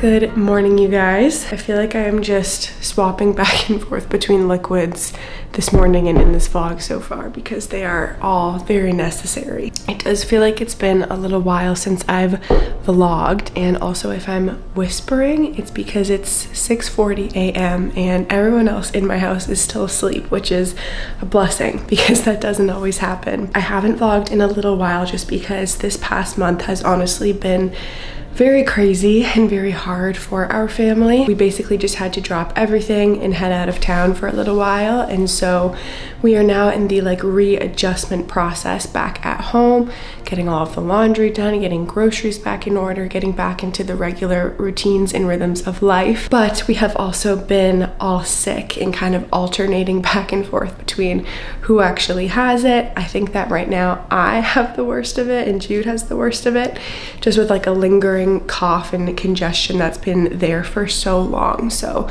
Good morning, you guys. I feel like I am just swapping back and forth between liquids this morning and in this vlog so far because they are all very necessary. It does feel like it's been a little while since I've vlogged, and also if I'm whispering, it's because it's 6:40 a.m. and everyone else in my house is still asleep, which is a blessing because that doesn't always happen. I haven't vlogged in a little while just because this past month has honestly been very crazy and very hard for our family. We basically just had to drop everything and head out of town for a little while, and so we are now in the readjustment process back at home, getting all of the laundry done, getting groceries back in order, getting back into the regular routines and rhythms of life. But we have also been all sick and kind of alternating back and forth between who actually has it. I think that right now I have the worst of it and Jude has the worst of it, just with a lingering cough and congestion that's been there for so long. So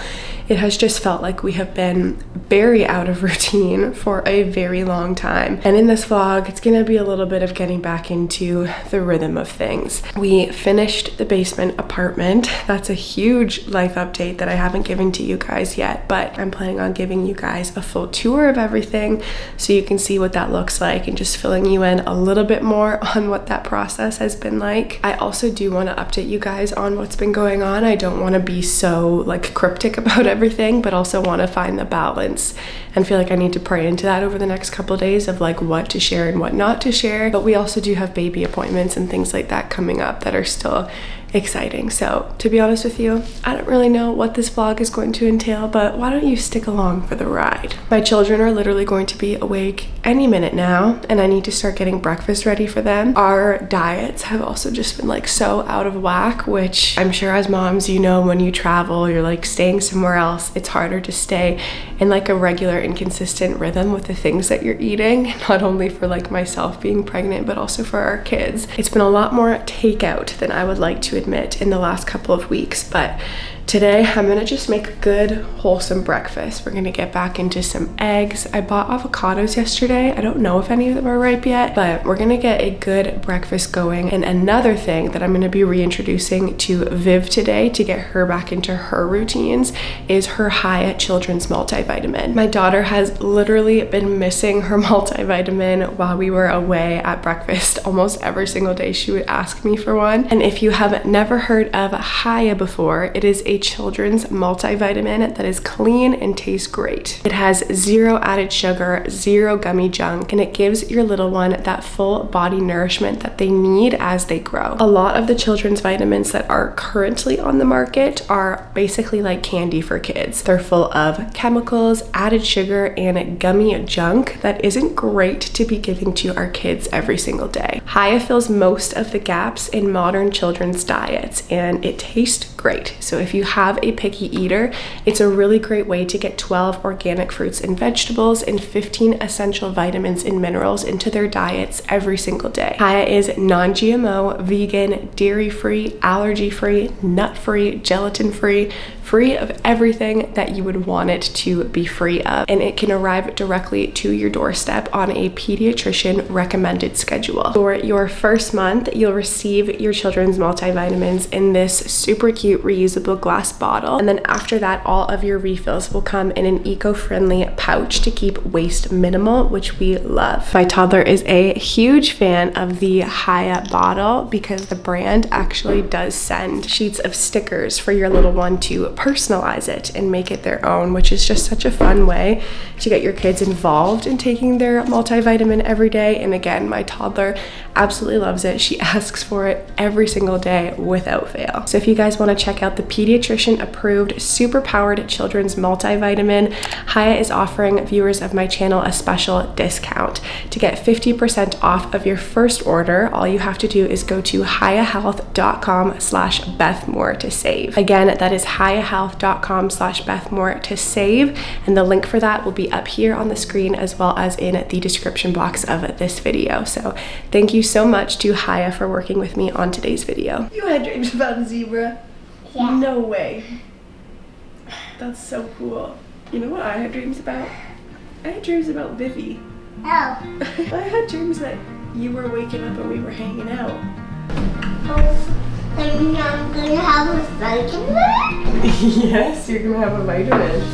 it has just felt like we have been very out of routine for a very long time. And in this vlog, it's gonna be a little bit of getting back into the rhythm of things. We finished the basement apartment. That's a huge life update that I haven't given to you guys yet, but I'm planning on giving you guys a full tour of everything so you can see what that looks like and just filling you in a little bit more on what that process has been like. I also do want to update you guys on what's been going on. I don't want to be so cryptic about everything, but also want to find the balance and feel like I need to pray into that over the next couple of days of what to share and what not to share. But we also do have baby appointments and things like that coming up that are still exciting. So to be honest with you, I don't really know what this vlog is going to entail, but why don't you stick along for the ride? My children are literally going to be awake any minute now, and I need to start getting breakfast ready for them. Our diets have also just been so out of whack, which I'm sure as moms, you know, when you travel, you're staying somewhere else, it's harder to stay in a regular and consistent rhythm with the things that you're eating, not only for myself being pregnant, but also for our kids. It's been a lot more takeout than I would like to admit in the last couple of weeks, but today I'm gonna just make a good wholesome breakfast. We're gonna get back into some eggs. I bought avocados yesterday. I don't know if any of them are ripe yet, but we're gonna get a good breakfast going. And another thing that I'm gonna be reintroducing to Viv today to get her back into her routines is her Haya Children's multivitamin. My daughter has literally been missing her multivitamin while we were away at breakfast. Almost every single day she would ask me for one. And if you have never heard of Haya before, it is a children's multivitamin that is clean and tastes great. It has 0 added sugar, 0 gummy junk, and it gives your little one that full body nourishment that they need as they grow. A lot of the children's vitamins that are currently on the market are basically like candy for kids. They're full of chemicals, added sugar, and gummy junk that isn't great to be giving to our kids every single day. Haya fills most of the gaps in modern children's diets, and it tastes great. So if you have a picky eater, it's a really great way to get 12 organic fruits and vegetables and 15 essential vitamins and minerals into their diets every single day. Haya is non-GMO, vegan, dairy-free, allergy-free, nut-free, gelatin-free, free of everything that you would want it to be free of, and it can arrive directly to your doorstep on a pediatrician recommended schedule. For your first month, you'll receive your children's multivitamins in this super cute reusable glass bottle, and then after that all of your refills will come in an eco-friendly pouch to keep waste minimal, which we love. My toddler is a huge fan of the Haya bottle because the brand actually does send sheets of stickers for your little one to personalize it and make it their own, which is just such a fun way to get your kids involved in taking their multivitamin every day. And again, my toddler absolutely loves it. She asks for it every single day without fail. So if you guys want to check out the pediatrician approved super powered children's multivitamin, Haya is offering viewers of my channel a special discount. To get 50% off of your first order, all you have to do is go to hayahealth.com/Bethmore to save. Again, that is hayahealth.com/Bethmore to save, and the link for that will be up here on the screen as well as in the description box of this video. So thank you so much to Haya for working with me on today's video. You had dreams about a zebra? Yeah. No way. That's so cool. You know what I had dreams about? I had dreams about Vivi. Oh. I had dreams that you were waking up and we were hanging out. Oh, and I'm gonna have a vitamin? Yes, you're gonna have a vitamin.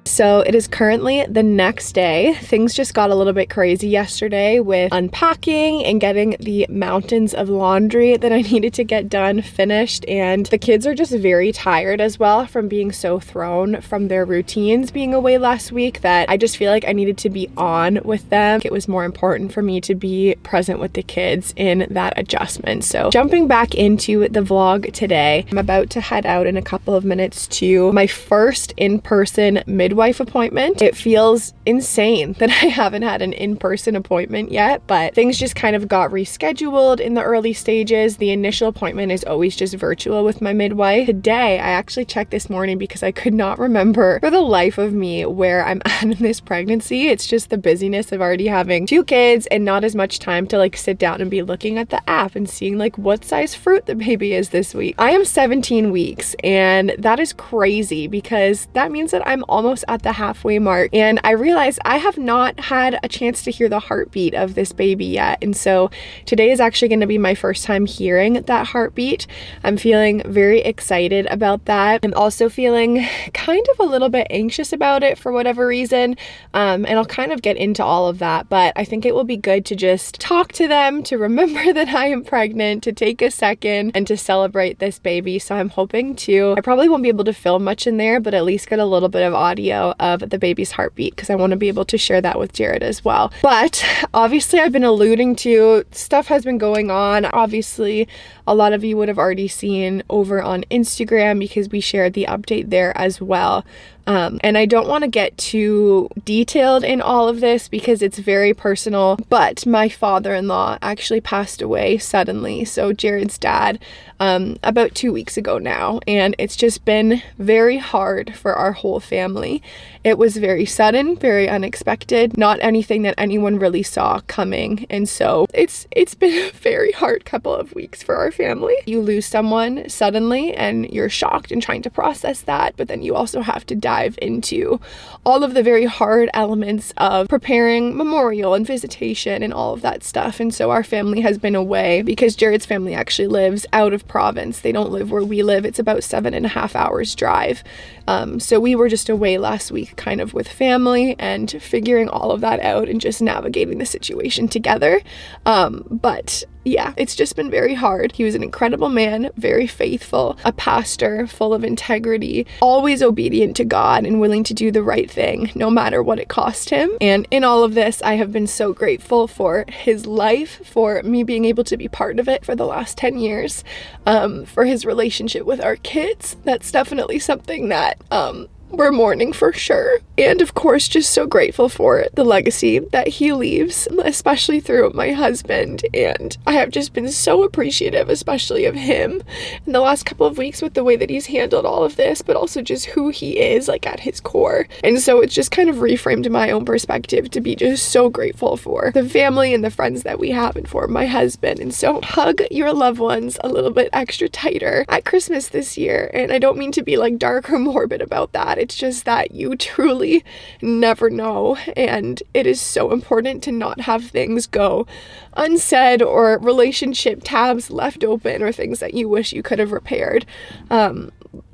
So it is currently the next day. Things just got a little bit crazy yesterday with unpacking and getting the mountains of laundry that I needed to get done finished. And the kids are just very tired as well from being so thrown from their routines being away last week that I just feel like I needed to be on with them. It was more important for me to be present with the kids in that adjustment. So jumping back into the vlog today, I'm about to head out in a couple of minutes to my first in-person midwife appointment. It feels insane that I haven't had an in-person appointment yet, but things just kind of got rescheduled in the early stages. The initial appointment is always just virtual with my midwife. Today, I actually checked this morning because I could not remember for the life of me where I'm at in this pregnancy. It's just the busyness of already having 2 kids and not as much time to like sit down and be looking at the app and seeing like what size fruit the baby is this week. I am 17 weeks and that is crazy because that means that I'm almost at the halfway mark, and I realized I have not had a chance to hear the heartbeat of this baby yet. And so today is actually going to be my first time hearing that heartbeat. I'm feeling very excited about that. I'm also feeling kind of a little bit anxious about it for whatever reason, and I'll kind of get into all of that, but I think it will be good to just talk to them, to remember that I am pregnant, to take a second and to celebrate this baby. So I'm hoping to, I probably won't be able to film much in there, but at least get a little bit of audio of the baby's heartbeat because I want to be able to share that with Jared as well. But obviously I've been alluding to stuff has been going on. Obviously a lot of you would have already seen over on Instagram because we shared the update there as well. And I don't want to get too detailed in all of this because it's very personal, but my father-in-law actually passed away suddenly. So Jared's dad, about 2 weeks ago now, and it's just been very hard for our whole family. It was very sudden, very unexpected, not anything that anyone really saw coming. And so it's been a very hard couple of weeks for our family. You lose someone suddenly and you're shocked and trying to process that, but then you also have to dive into all of the very hard elements of preparing memorial and visitation and all of that stuff. And so our family has been away because Jared's family actually lives out of province. They don't live where we live. It's about 7.5 hours drive. So we were just away last week kind of with family and figuring all of that out and just navigating the situation together. But yeah, it's just been very hard. He was an incredible man, very faithful, a pastor, full of integrity, always obedient to God and willing to do the right thing, no matter what it cost him. And in all of this, I have been so grateful for his life, for me being able to be part of it for the last 10 years, for his relationship with our kids. That's definitely something that we're mourning for sure. And of course, just so grateful for the legacy that he leaves, especially through my husband. And I have just been so appreciative, especially of him in the last couple of weeks with the way that he's handled all of this, but also just who he is, like at his core. And so it's just kind of reframed my own perspective to be just so grateful for the family and the friends that we have and for my husband. And so hug your loved ones a little bit extra tighter at Christmas this year. And I don't mean to be like dark or morbid about that. It's just that you truly never know, and it is so important to not have things go unsaid or relationship tabs left open or things that you wish you could have repaired.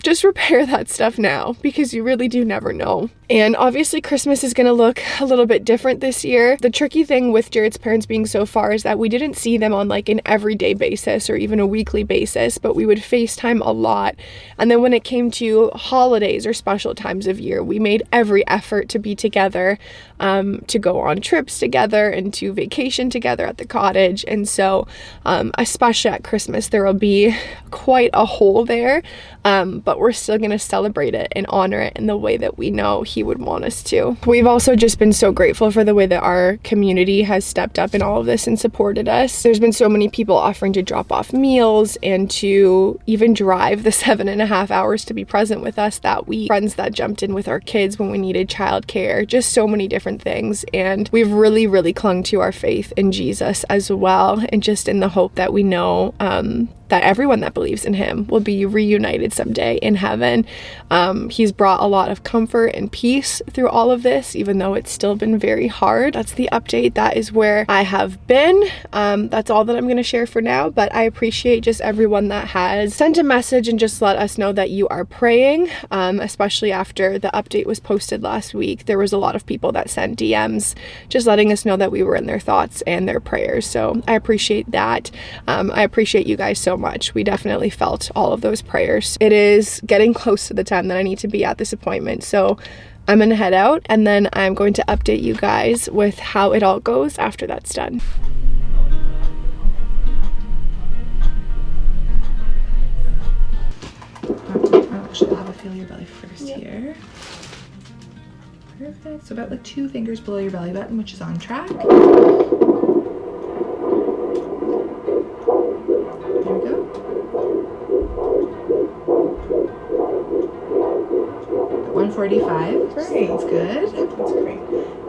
Just repair that stuff now because you really do never know. And obviously Christmas is going to look a little bit different this year. The tricky thing with Jared's parents being so far is that we didn't see them on like an everyday basis or even a weekly basis, but we would FaceTime a lot. And then when it came to holidays or special times of year, we made every effort to be together, to go on trips together and to vacation together at the cottage. And so especially at Christmas, there will be quite a hole there. But but we're still gonna celebrate it and honor it in the way that we know he would want us to. We've also just been so grateful for the way that our community has stepped up in all of this and supported us. There's been so many people offering to drop off meals and to even drive the 7.5 hours to be present with us that week. Friends that jumped in with our kids when we needed childcare, just so many different things. And we've really clung to our faith in Jesus as well, and just in the hope that we know that everyone that believes in him will be reunited someday in heaven. He's brought a lot of comfort and peace through all of this, even though it's still been very hard. That's the update. That is where I have been. That's all that I'm going to share for now, but I appreciate just everyone that has sent a message and just let us know that you are praying, especially after the update was posted last week. There was a lot of people that sent DMs just letting us know that we were in their thoughts and their prayers. So I appreciate that. I appreciate you guys so much. We definitely felt all of those prayers. It is getting close to the time that I need to be at this appointment, so I'm gonna head out and then I'm going to update you guys with how it all goes after that's done. Actually, I'll have a feel your belly first here. Perfect. So about like 2 fingers below your belly button, which is on track. There we go. 145. Great. That's good. That's great.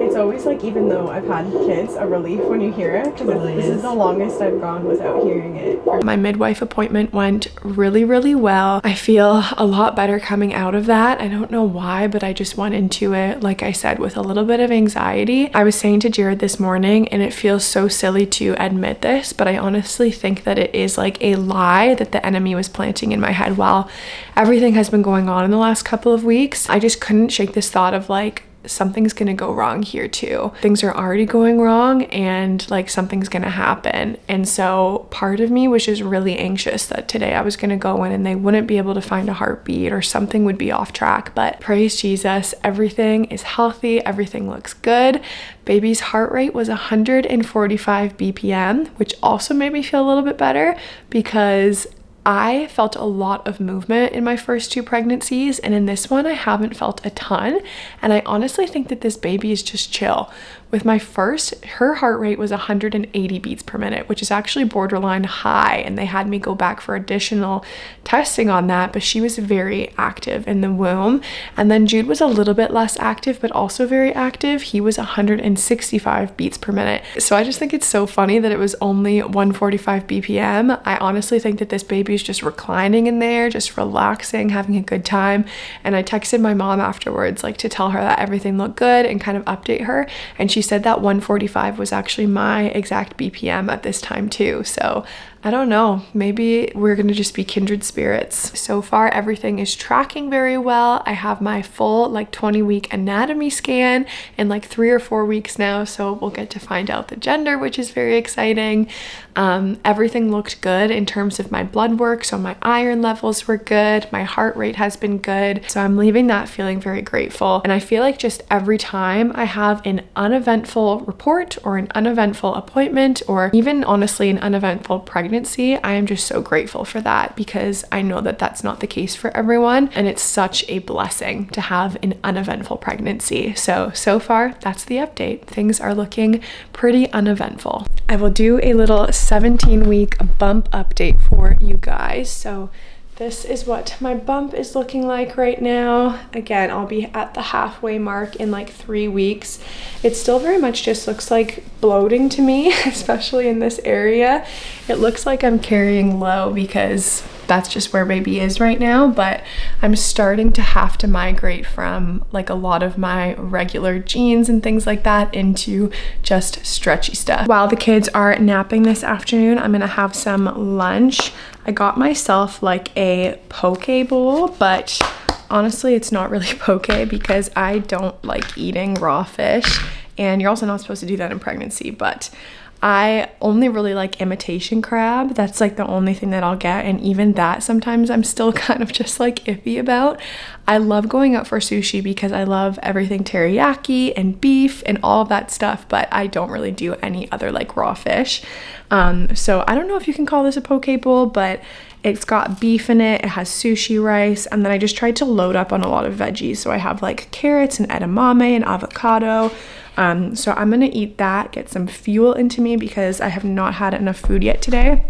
It's always like, even though I've had kids, a relief when you hear it, because Totally this is. is the longest I've gone without hearing it. My midwife appointment went really well. I feel a lot better coming out of that. I don't know why, but I just went into it, like I said, with a little bit of anxiety. I was saying to Jared this morning, and it feels so silly to admit this, but I honestly think that it is like a lie that the enemy was planting in my head while everything has been going on in the last couple of weeks. I just couldn't shake this thought of like, something's gonna go wrong here too. Things are already going wrong and like something's gonna happen. And so part of me was just really anxious that today I was gonna go in and they wouldn't be able to find a heartbeat or something would be off track. But praise Jesus, everything is healthy, everything looks good. Baby's heart rate was 145 BPM, which also made me feel a little bit better because I felt a lot of movement in my first 2 pregnancies, and in this one I haven't felt a ton, and I honestly think that this baby is just chill. With my first, her heart rate was 180 beats per minute, which is actually borderline high, and they had me go back for additional testing on that, but she was very active in the womb. And then Jude was a little bit less active, but also very active. He was 165 beats per minute. So I just think it's so funny that it was only 145 BPM. I honestly think that this baby is just reclining in there, just relaxing, having a good time. And I texted my mom afterwards, like to tell her that everything looked good and kind of update her. And she said that 145 was actually my exact BPM at this time too. So I don't know, maybe we're gonna just be kindred spirits. So far, everything is tracking very well. I have my full like 20-week anatomy scan in like 3 or 4 weeks now. So we'll get to find out the gender, which is very exciting. Everything looked good in terms of my blood work. So my iron levels were good. My heart rate has been good. So I'm leaving that feeling very grateful. And I feel like just every time I have an uneventful report or an uneventful appointment, or even honestly an uneventful pregnancy, I am just so grateful for that, because I know that that's not the case for everyone, and it's such a blessing to have an uneventful pregnancy. So far, that's the update. Things are looking pretty uneventful. I will do a little 17-week bump update for you guys. So this is what my bump is looking like right now. Again, I'll be at the halfway mark in like 3 weeks. It still very much just looks like bloating to me, especially in this area. It looks like I'm carrying low because that's just where baby is right now, but I'm starting to have to migrate from like a lot of my regular jeans and things like that into just stretchy stuff. While the kids are napping this afternoon, I'm gonna have some lunch. I got myself like a poke bowl, but honestly, it's not really poke because I don't like eating raw fish, and you're also not supposed to do that in pregnancy, but I only really like imitation crab. That's like the only thing that I'll get, and even that sometimes I'm still kind of just like iffy about. I love going out for sushi because I love everything teriyaki and beef and all of that stuff, but I don't really do any other like raw fish. So I don't know if you can call this a poke bowl, but it's got beef in it, it has sushi rice, and then I just tried to load up on a lot of veggies. So I have like carrots and edamame and avocado. So I'm gonna eat that, get some fuel into me because I have not had enough food yet today.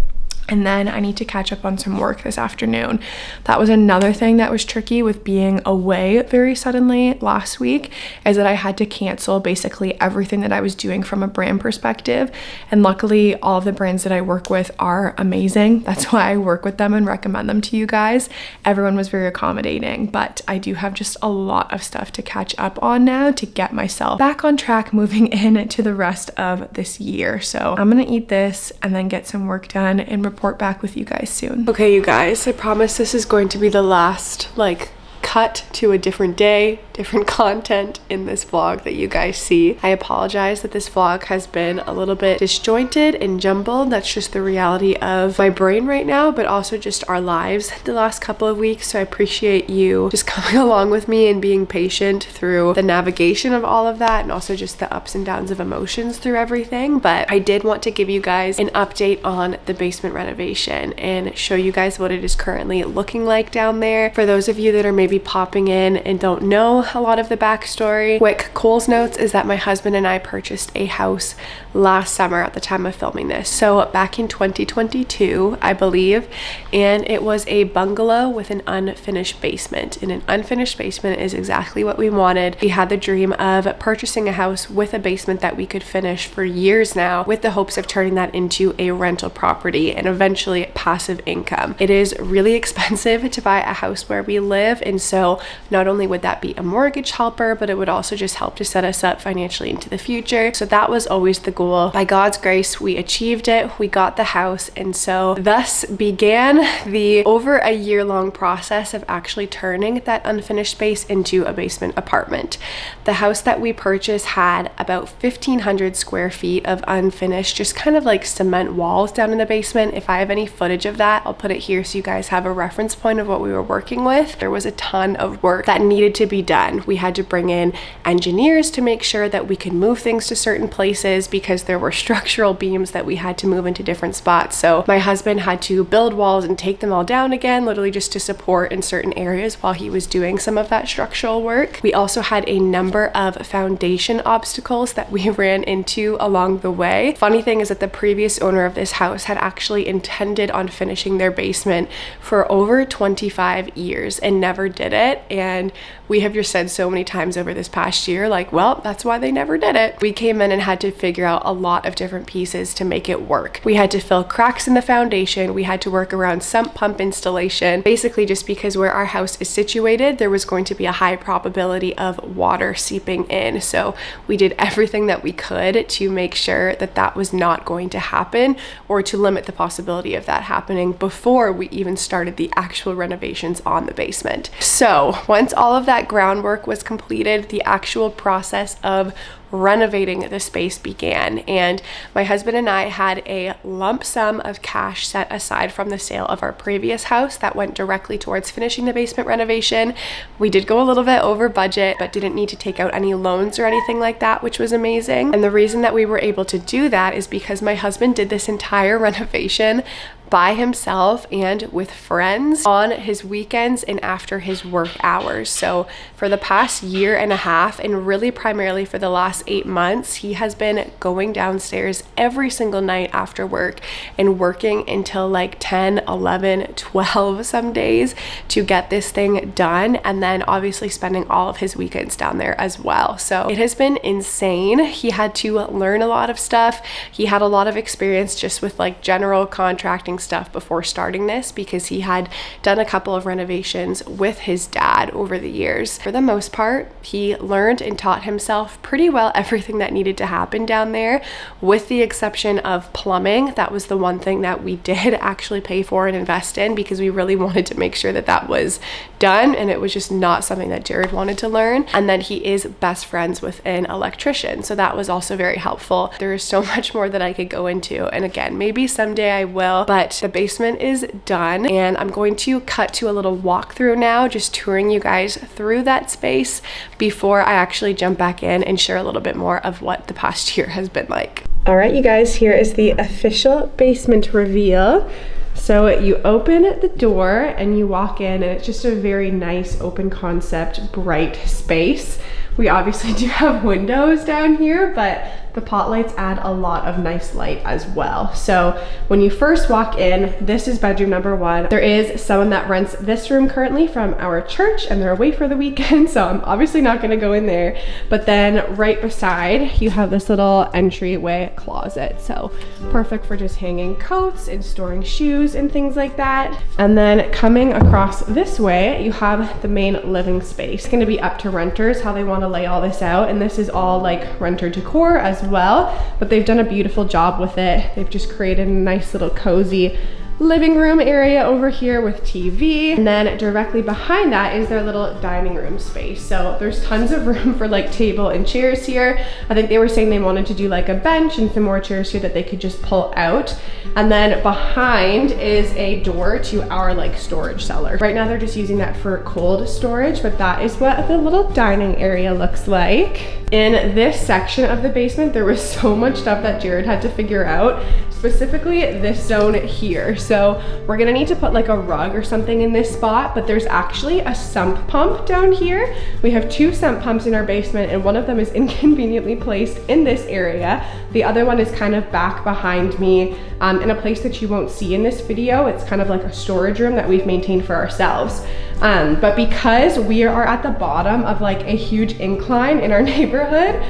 And then I need to catch up on some work this afternoon. That was another thing that was tricky with being away very suddenly last week, is that I had to cancel basically everything that I was doing from a brand perspective. And luckily all of the brands that I work with are amazing. That's why I work with them and recommend them to you guys. Everyone was very accommodating, but I do have just a lot of stuff to catch up on now to get myself back on track moving into the rest of this year. So I'm gonna eat this and then get some work done and report back with you guys soon. Okay, you guys, I promise this is going to be the last like cut to a different day, different content in this vlog that you guys see. I apologize that this vlog has been a little bit disjointed and jumbled. That's just the reality of my brain right now, but also just our lives the last couple of weeks. So I appreciate you just coming along with me and being patient through the navigation of all of that, and also just the ups and downs of emotions through everything. But I did want to give you guys an update on the basement renovation and show you guys what it is currently looking like down there. For those of you that are maybe popping in and don't know a lot of the backstory, quick Coles notes is that my husband and I purchased a house last summer at the time of filming this. So back in 2022, I believe, and it was a bungalow with an unfinished basement. And an unfinished basement is exactly what we wanted. We had the dream of purchasing a house with a basement that we could finish for years now, with the hopes of turning that into a rental property and eventually passive income. It is really expensive to buy a house where we live, and so not only would that be a mortgage helper, but it would also just help to set us up financially into the future. So that was always the goal. By God's grace, we achieved it. We got the house, and so thus began the over a year-long process of actually turning that unfinished space into a basement apartment. The house that we purchased had about 1,500 square feet of unfinished, just kind of like cement walls down in the basement. If I have any footage of that, I'll put it here so you guys have a reference point of what we were working with. There was a ton of work that needed to be done. We had to bring in engineers to make sure that we could move things to certain places because there were structural beams that we had to move into different spots. So my husband had to build walls and take them all down again, literally just to support in certain areas while he was doing some of that structural work. We also had a number of foundation obstacles that we ran into along the way. Funny thing is that the previous owner of this house had actually intended on finishing their basement for over 25 years and never did it. And we have just said so many times over this past year, like, well, that's why they never did it. We came in and had to figure out a lot of different pieces to make it work. We had to fill cracks in the foundation. We had to work around sump pump installation, basically just because where our house is situated, there was going to be a high probability of water seeping in. So we did everything that we could to make sure that that was not going to happen, or to limit the possibility of that happening before we even started the actual renovations on the basement. So once all of that groundwork was completed, the actual process of renovating the space began, and my husband and I had a lump sum of cash set aside from the sale of our previous house that went directly towards finishing the basement renovation. We did go a little bit over budget, but didn't need to take out any loans or anything like that, which was amazing. And the reason that we were able to do that is because my husband did this entire renovation by himself and with friends on his weekends and after his work hours. So for the past year and a half, and really primarily for the last 8 months, he has been going downstairs every single night after work and working until like 10, 11, 12 some days to get this thing done, and then obviously spending all of his weekends down there as well. So it has been insane. He had to learn a lot of stuff. He had a lot of experience just with like general contracting finishing stuff before starting this, because he had done a couple of renovations with his dad over the years. For the most part, he learned and taught himself pretty well everything that needed to happen down there, with the exception of plumbing. That was the one thing that we did actually pay for and invest in, because we really wanted to make sure that that was done, and it was just not something that Jared wanted to learn. And then he is best friends with an electrician, so that was also very helpful. There is so much more that I could go into, and again, maybe someday I will, but the basement is done, and I'm going to cut to a little walkthrough now, just touring you guys through that space before I actually jump back in and share a little bit more of what the past year has been like. All right, you guys, here is the official basement reveal. So you open the door and you walk in, and it's just a very nice open concept, bright space. We obviously do have windows down here, but the pot lights add a lot of nice light as well. So when you first walk in, this is bedroom number 1. There is someone that rents this room currently from our church, and they're away for the weekend, so I'm obviously not gonna go in there. But then right beside, you have this little entryway closet. So perfect for just hanging coats and storing shoes and things like that. And then coming across this way, you have the main living space. It's gonna be up to renters how they wanna lay all this out. And this is all like renter decor as well, but they've done a beautiful job with it. They've just created a nice little cozy living room area over here with TV, and then directly behind that is their little dining room space. So there's tons of room for like table and chairs here. I think they were saying they wanted to do like a bench and some more chairs here that they could just pull out. And then behind is a door to our like storage cellar. Right now they're just using that for cold storage, but that is what the little dining area looks like. In this section of the basement, there was so much stuff that Jared had to figure out, specifically this zone here. So we're gonna need to put like a rug or something in this spot, but there's actually a sump pump down here. We have 2 sump pumps in our basement, and one of them is inconveniently placed in this area. The other one is kind of back behind me in a place that you won't see in this video. It's kind of like a storage room that we've maintained for ourselves. But because we are at the bottom of like a huge incline in our neighborhood,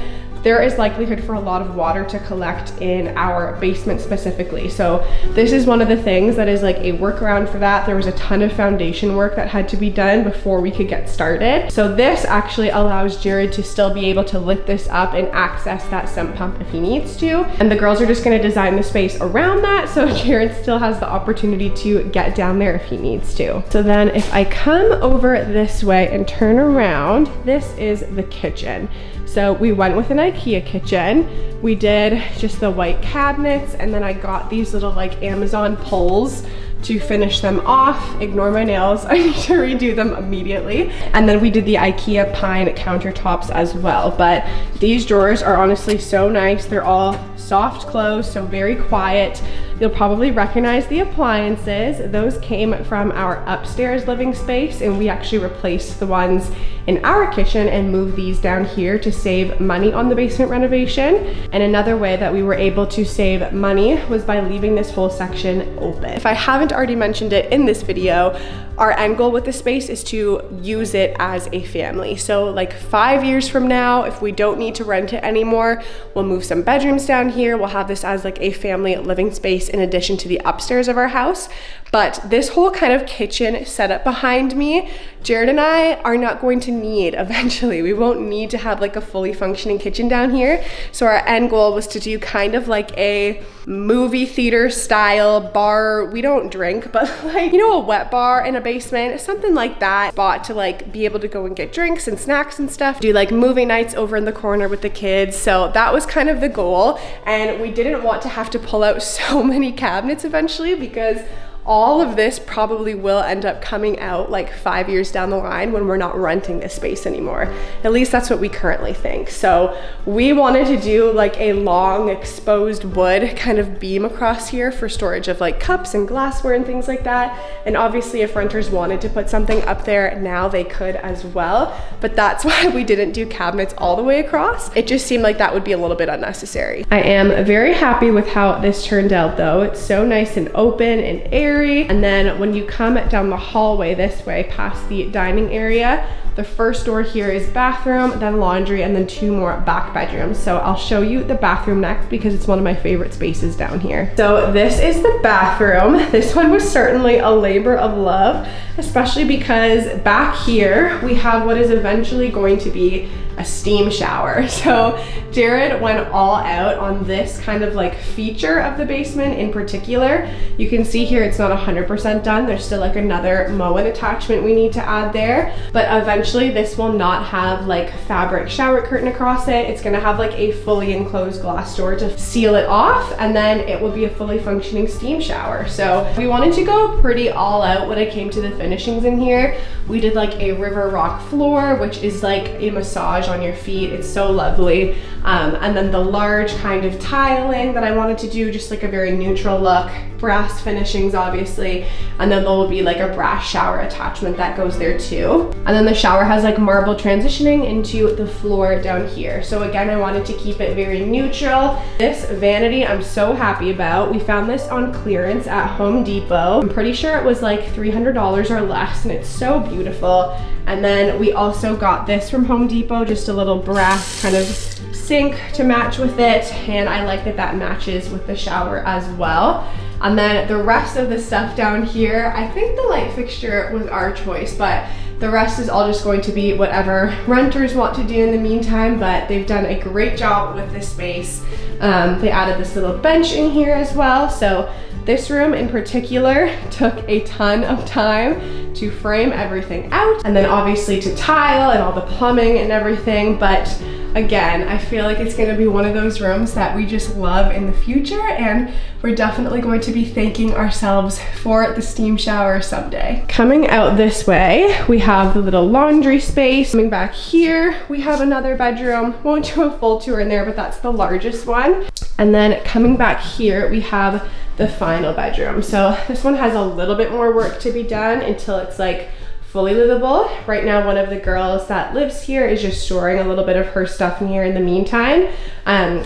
there is likelihood for a lot of water to collect in our basement specifically. So this is one of the things that is like a workaround for that. There was a ton of foundation work that had to be done before we could get started. So this actually allows Jared to still be able to lift this up and access that sump pump if he needs to. And the girls are just gonna design the space around that, so Jared still has the opportunity to get down there if he needs to. So then if I come over this way and turn around, this is the kitchen. So we went with an IKEA kitchen. We did just the white cabinets, and then I got these little like Amazon poles to finish them off. Ignore my nails, I need to redo them immediately. And then we did the IKEA pine countertops as well. But these drawers are honestly so nice. They're all soft close, so very quiet. You'll probably recognize the appliances. Those came from our upstairs living space, and we actually replaced the ones in our kitchen and moved these down here to save money on the basement renovation. And another way that we were able to save money was by leaving this whole section open. If I haven't already mentioned it in this video, our end goal with the space is to use it as a family. So like 5 years from now, if we don't need to rent it anymore, we'll move some bedrooms down here. We'll have this as like a family living space in addition to the upstairs of our house. But this whole kind of kitchen setup behind me, Jared and I are not going to need eventually. We won't need to have like a fully functioning kitchen down here. So our end goal was to do kind of like a movie theater style bar. We don't drink, but like, you know, a wet bar in a basement, something like that. Spot to like be able to go and get drinks and snacks and stuff. Do like movie nights over in the corner with the kids. So that was kind of the goal. And we didn't want to have to pull out so many cabinets eventually, because all of this probably will end up coming out like 5 years down the line when we're not renting this space anymore. At least that's what we currently think. So we wanted to do like a long exposed wood kind of beam across here for storage of like cups and glassware and things like that. And obviously if renters wanted to put something up there now, they could as well. But that's why we didn't do cabinets all the way across. It just seemed like that would be a little bit unnecessary. I am very happy with how this turned out though. It's so nice and open and airy. And then when you come down the hallway this way past the dining area, The first door here is bathroom, then laundry, and then 2 more back bedrooms. So I'll show you the bathroom next because it's one of my favorite spaces down here. So this is the bathroom. This one was certainly a labor of love, especially because back here we have what is eventually going to be a steam shower. So Jared went all out on this kind of like feature of the basement in particular. You can see here it's not 100% done. There's still like another Moen attachment we need to add there, but eventually this will not have like fabric shower curtain across it. It's gonna have like a fully enclosed glass door to seal it off, and then it will be a fully functioning steam shower. So we wanted to go pretty all out when it came to the finishings in here. We did like a river rock floor, which is like a massage on your feet. It's so lovely. And then the large kind of tiling that I wanted to do, just like a very neutral look, brass finishings obviously, and then there will be like a brass shower attachment that goes there too. And then the shower has like marble transitioning into the floor down here. So again, I wanted to keep it very neutral. This vanity I'm so happy about. We found this on clearance at Home Depot. I'm pretty sure it was like $300 or less, and it's so beautiful. And then we also got this from Home Depot, just a little brass kind of sink to match with it, and I like that that matches with the shower as well. And then the rest of the stuff down here, I think the light fixture was our choice, but the rest is all just going to be whatever renters want to do in the meantime, but they've done a great job with this space. They added this little bench in here as well. So this room in particular took a ton of time to frame everything out, and then obviously to tile and all the plumbing and everything. But again, I feel like it's gonna be one of those rooms that we just love in the future, and we're definitely going to be thanking ourselves for the steam shower someday. Coming out this way, we have the little laundry space. Coming back here, we have another bedroom. Won't do a full tour in there, but that's the largest one. And then coming back here, we have the final bedroom. So this one has a little bit more work to be done until it's like fully livable. Right now, one of the girls that lives here is just storing a little bit of her stuff in here in the meantime.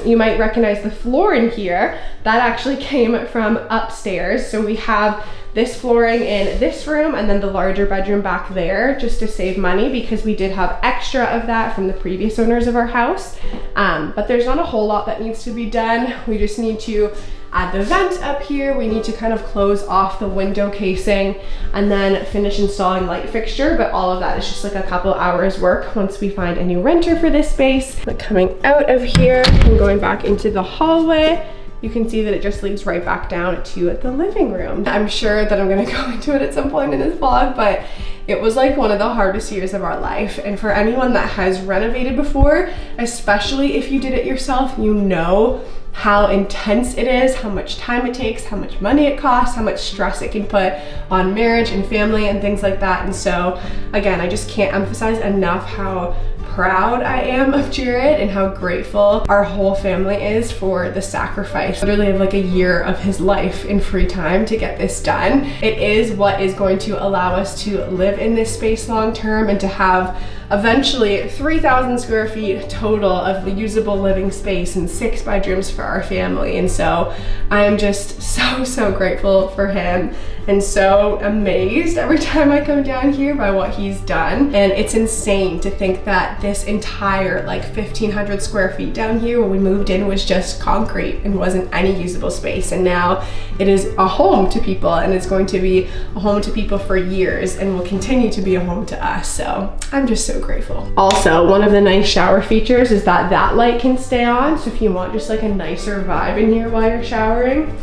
You might recognize the floor in here. That actually came from upstairs. So we have this flooring in this room and then the larger bedroom back there, just to save money, because we did have extra of that from the previous owners of our house. But there's not a whole lot that needs to be done. We just need to add the vent up here. We need to kind of close off the window casing and then finish installing light fixture, but all of that is just like a couple hours work once we find a new renter for this space. But coming out of here and going back into the hallway, you can see that it just leads right back down to the living room. I'm sure that I'm gonna go into it at some point in this vlog, but it was like one of the hardest years of our life. And for anyone that has renovated before, especially if you did it yourself, you know how intense it is, how much time it takes, how much money it costs, how much stress it can put on marriage and family and things like that. And so again, I just can't emphasize enough how proud I am of Jared and how grateful our whole family is for the sacrifice, literally of like a year of his life in free time to get this done. It is what is going to allow us to live in this space long term and to have eventually 3,000 square feet total of the usable living space and 6 bedrooms for our family. And so I am just so grateful for him and so amazed every time I come down here by what he's done. And it's insane to think that this entire like 1,500 square feet down here when we moved in was just concrete and wasn't any usable space. And now it is a home to people, and it's going to be a home to people for years and will continue to be a home to us. So I'm just so grateful. Also, one of the nice shower features is that that light can stay on. So if you want just like a nicer vibe in here while you're showering,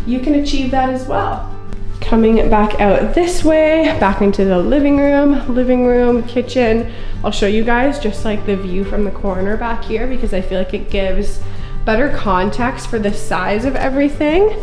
you can achieve that as well. Coming back out this way, back into the living room, kitchen. I'll show you guys just like the view from the corner back here because I feel like it gives better context for the size of everything.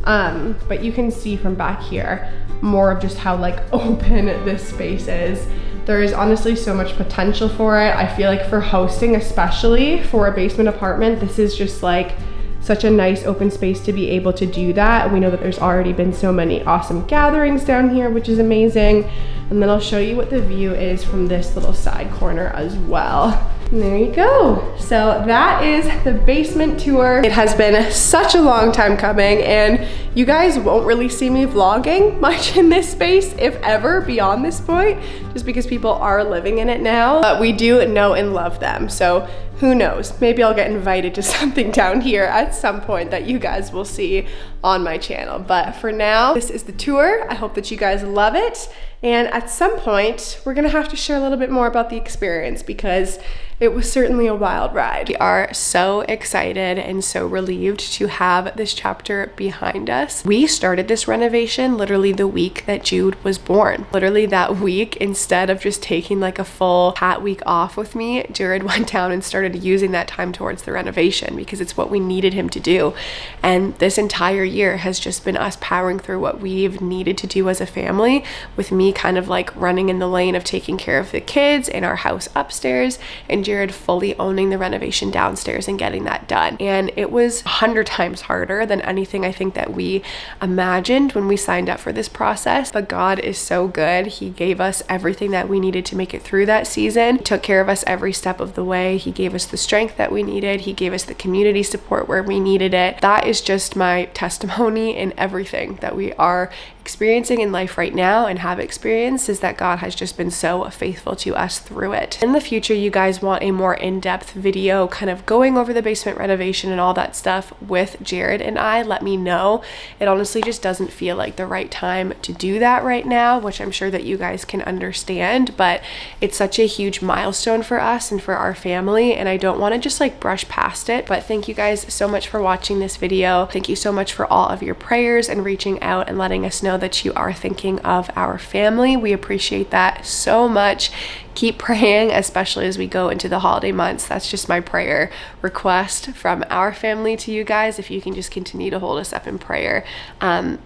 But you can see from back here more of just how like open this space is. There is honestly so much potential for it. I feel like for hosting, especially for a basement apartment, this is just like such a nice open space to be able to do that. We know that there's already been so many awesome gatherings down here, which is amazing. And then I'll show you what the view is from this little side corner as well. And there you go. So that is the basement tour. It has been such a long time coming, and you guys won't really see me vlogging much in this space, if ever, beyond this point, just because people are living in it now. But we do know and love them. So who knows? Maybe I'll get invited to something down here at some point that you guys will see on my channel. But for now, this is the tour. I hope that you guys love it. And at some point, we're gonna have to share a little bit more about the experience because it was certainly a wild ride. We are so excited and so relieved to have this chapter behind us. We started this renovation literally the week that Jude was born. Literally that week, instead of just taking like a full hat week off with me, Jared went down and started using that time towards the renovation because it's what we needed him to do. And this entire year has just been us powering through what we've needed to do as a family, with me kind of like running in the lane of taking care of the kids in our house upstairs, and Jared fully owning the renovation downstairs and getting that done. And it was 100 times harder than anything I think that we imagined when we signed up for this process. But God is so good. He gave us everything that we needed to make it through that season. He took care of us every step of the way. He gave us the strength that we needed. He gave us the community support where we needed it. That is just my testimony in everything that we are experiencing in life right now and have experienced, is that God has just been so faithful to us through it. In the future, you guys want a more in-depth video kind of going over the basement renovation and all that stuff with Jared and I, let me know. It honestly just doesn't feel like the right time to do that right now, which I'm sure that you guys can understand, but it's such a huge milestone for us and for our family, and I don't want to just like brush past it. But thank you guys so much for watching this video. Thank you so much for all of your prayers and reaching out and letting us know that you are thinking of our family. We appreciate that so much. Keep praying, especially as we go into the holiday months. That's just my prayer request from our family to you guys. If you can just continue to hold us up in prayer,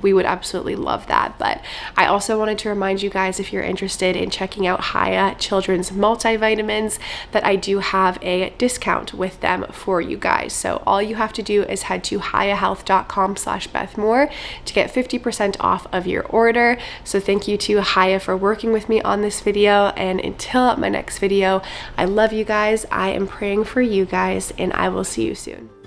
we would absolutely love that. But I also wanted to remind you guys, if you're interested in checking out Haya Children's multivitamins, that I do have a discount with them for you guys. So all you have to do is head to hayahealth.com/BethMoore to get 50% off of your order. So thank you to Haya for working with me on this video, and until my next video, I love you guys. I am praying for you guys, and I will see you soon.